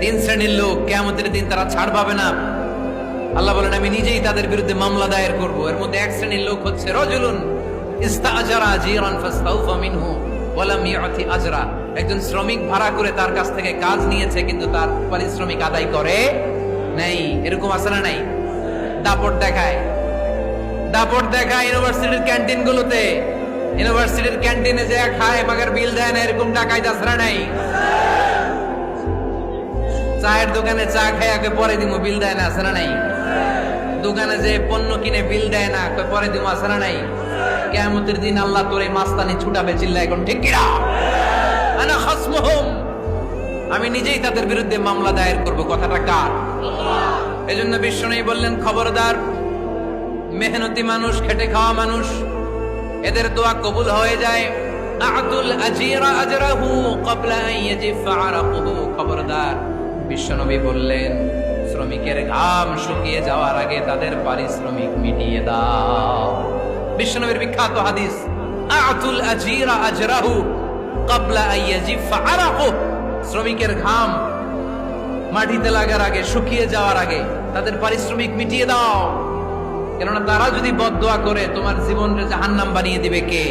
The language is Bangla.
তিন শ্রেণীর লোক কিয়ামতের দিন তারা ছাড় পাবে না। আল্লাহ বলেন আমি নিজেই তাদের বিরুদ্ধে মামলা দায়ের করব। এর মধ্যে এক শ্রেণীর লোক হচ্ছে রাজুলুন ইস্তাআজারা জিরান ফাস্তাউফা মিনহু ওয়া লাম ইউতি আজরা। একজন শ্রমিক ভাড়া করে তার কাছ থেকে কাজ নিয়েছে কিন্তু তার পারিশ্রমিক আদায় করে নাই। এরকম আছে না নাই? দাপট দেখায় ইউনিভার্সিটির ক্যান্টিন গুলোতে। ইউনিভার্সিটির ক্যান্টিনে যে খায় মাগার বিল দেয় না, এরকম টাকায় যাচ্ছে নাই। চায়ের দোকানে চা খায় আগে পরে দিমু, বিল দেয় না, আছে না নাই? দোকানে যে পণ্য কিনে বিল দেয় না, পরে দিমু, আছে না নাই? কিয়ামতের দিন আল্লাহ তোরে মাস্তানি ছুটাবে, চিল্লা এখন ঠিক কিনা? আনা খাসমুহুম, আমি নিজেই তাদের বিরুদ্ধে মামলা দায়ের করব। কথাটা কার? এজন্য বিশ্বনবী বললেন খবরদার, মেহনতি মানুষ, খেটে খাওয়া মানুষ, এদের দোয়া কবুল হয়ে যায়। আতুল আজিরা আজরাহু ক্বাবলা আন ইয়াজিফা আরাকুহু। খবরদার, বিশ্বনবী বললেন শ্রমিকের ঘাম শুকিয়ে যাওয়ার আগে তাদের পারিশ্রমিক মিটিয়ে দাও। বিশ্বনবীর বিখ্যাত হাদিস, আতুল আজিরা আজরাহু ক্বাবলা আন ইয়াজিফা আরাকুহু। শ্রমিকের ঘাম মাটিতে লাগার আগে, শুকিয়ে যাওয়ার আগে তাদের পারিশ্রমিক মিটিয়ে দাও। কেননা তারা যদি বদদোয়া করে তোমার জীবনকে জাহান্নাম বানিয়ে দিবে কে?